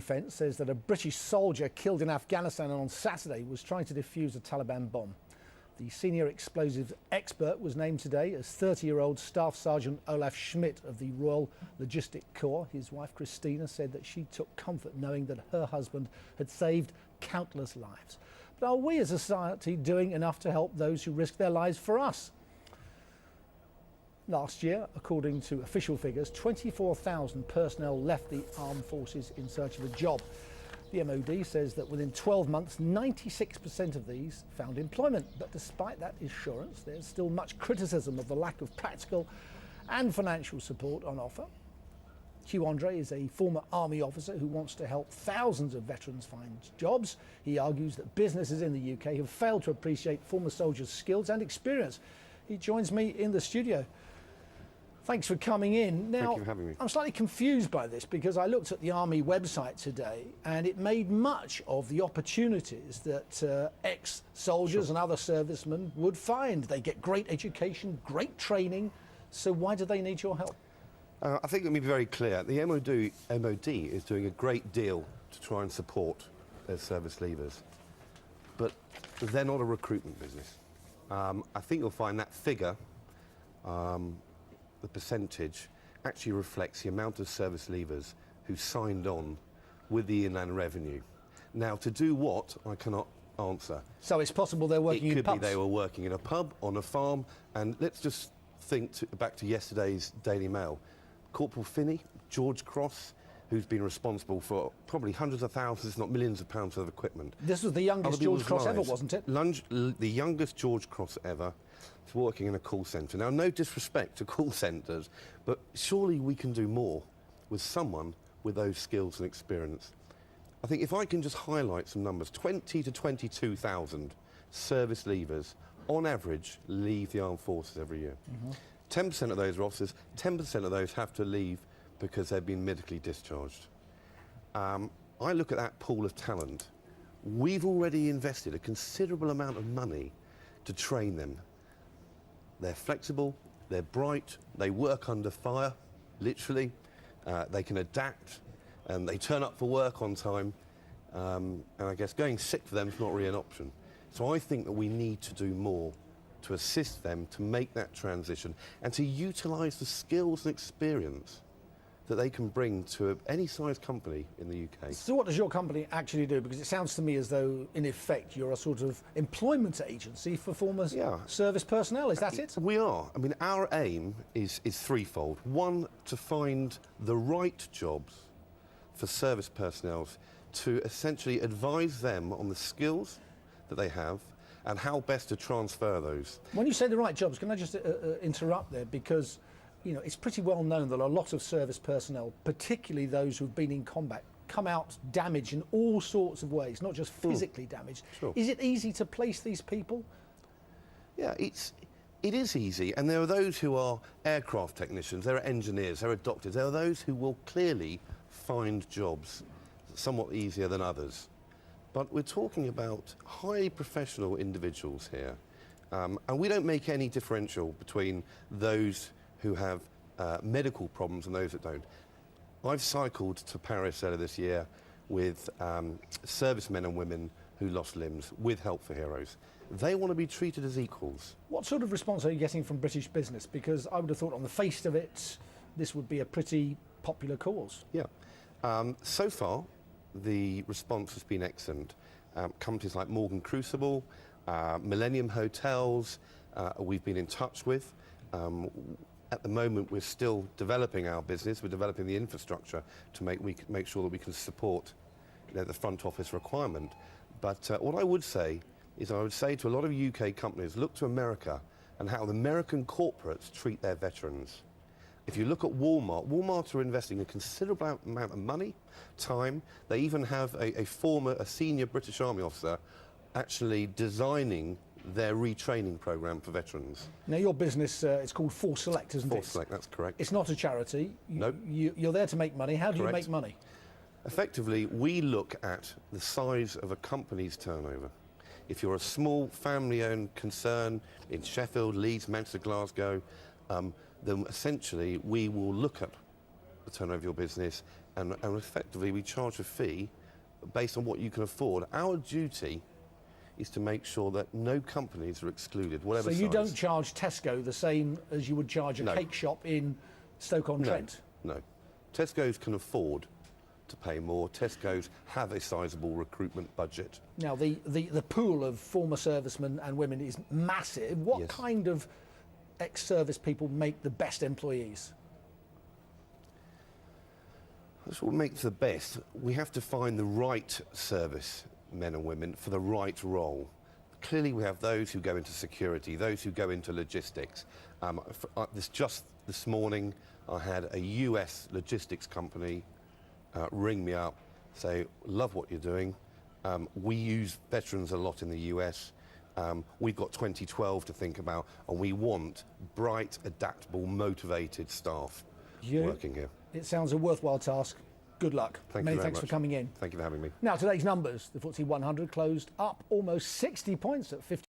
Defence says that a British soldier killed in Afghanistan on Saturday was trying to defuse a Taliban bomb. The senior explosives expert was named today as 30-year-old Staff Sergeant Olaf Schmidt of the Royal Logistic Corps. His wife Christina said that she took comfort knowing that her husband had saved countless lives. But are we as a society doing enough to help those who risk their lives for us? Last year, according to official figures, 24,000 personnel left the armed forces in search of a job. The MOD says that within 12 months, 96% of these found employment. But despite that assurance, there's still much criticism of the lack of practical and financial support on offer. Hugh Andree is a former army officer who wants to help thousands of veterans find jobs. He argues that businesses in the UK have failed to appreciate former soldiers' skills and experience. He joins me in the studio. Thanks for coming in. Now, thank you for having me. I'm slightly confused by this because I looked at the Army website today and it made much of the opportunities that ex-soldiers and other servicemen would find. They get great education, great training, so why do they need your help? I think let me be very clear. The MOD is doing a great deal to try and support their service leavers, but they're not a recruitment business. I think you'll find that figure, the percentage, actually reflects the amount of service leavers who signed on with the Inland Revenue. Now, to do what, I cannot answer. So it's possible they're working in pubs? It could be they were working in a pub, on a farm, and let's just think back to yesterday's Daily Mail. Corporal Finney, George Cross, who's been responsible for probably hundreds of thousands, if not millions of pounds of equipment. This was the youngest George Cross ever, wasn't it? The youngest George Cross ever. Working in a call centre. Now, no disrespect to call centres, but surely we can do more with someone with those skills and experience. I think if I can just highlight some numbers, 20 to 22,000 service leavers, on average, leave the armed forces every year. 10% of those are officers, 10% of those have to leave because they've been medically discharged. I look at that pool of talent. We've already invested a considerable amount of money to train them. They're flexible, they're bright, they work under fire, literally. They can adapt, and they turn up for work on time. And I guess going sick for them is not really an option. So I think that we need to do more to assist them to make that transition and to utilise the skills and experience that they can bring to any size company in the UK. So what does your company actually do? Because it sounds to me as though, in effect, you're a sort of employment agency for former service personnel. Is that it? We are. I mean, our aim is threefold. One, to find the right jobs for service personnel, to essentially advise them on the skills that they have and how best to transfer those. When you say the right jobs, can I just interrupt there? Because you know, it's pretty well known that a lot of service personnel, particularly those who've been in combat, come out damaged in all sorts of ways, not just physically damaged. Sure. Is it easy to place these people? Yeah, it is easy, and there are those who are aircraft technicians, there are engineers, there are doctors, there are those who will clearly find jobs somewhat easier than others. But we're talking about highly professional individuals here, and we don't make any differential between those who have medical problems and those that don't. I've cycled to Paris earlier this year with servicemen and women who lost limbs with Help for Heroes. They want to be treated as equals. What sort of response are you getting from British business? Because I would have thought on the face of it, this would be a pretty popular cause. Yeah. So far, the response has been excellent. Companies like Morgan Crucible, Millennium Hotels, we've been in touch with. At the moment, we're still developing our business. We're developing the infrastructure to make sure that we can support the front office requirement. But what I would say is I would say to a lot of UK companies, look to America and how the American corporates treat their veterans. If you look at Walmart are investing a considerable amount of money, time. They even have a senior British Army officer actually designing their retraining program for veterans. Now, your business, it's called ForceSelect, isn't it? ForceSelect, that's correct. It's not a charity. Nope. You're there to make money. How do you make money? Effectively, we look at the size of a company's turnover. If you're a small family-owned concern in Sheffield, Leeds, Manchester, Glasgow, then essentially we will look at the turnover of your business and effectively we charge a fee based on what you can afford. Our duty is to make sure that no companies are excluded, whatever So you size. don't charge Tesco the same as you would charge a No. cake shop in Stoke-on-Trent? No. Tesco's can afford to pay more. Tesco's have a sizable recruitment budget. Now, the pool of former servicemen and women is massive. What Yes. kind of ex-service people make the best employees? That's what makes the best. We have to find the right service men and women for the right role. Clearly we have those who go into security, those who go into logistics. Just this morning I had a US logistics company ring me up, say, love what you're doing. We use veterans a lot in the US. We've got 2012 to think about, and we want bright, adaptable, motivated staff working here. It sounds a worthwhile task. Good luck. Thank you Many very thanks for much. coming in. Thank you for having me. Now, today's numbers. The FTSE 100 closed up almost 60 points at 50.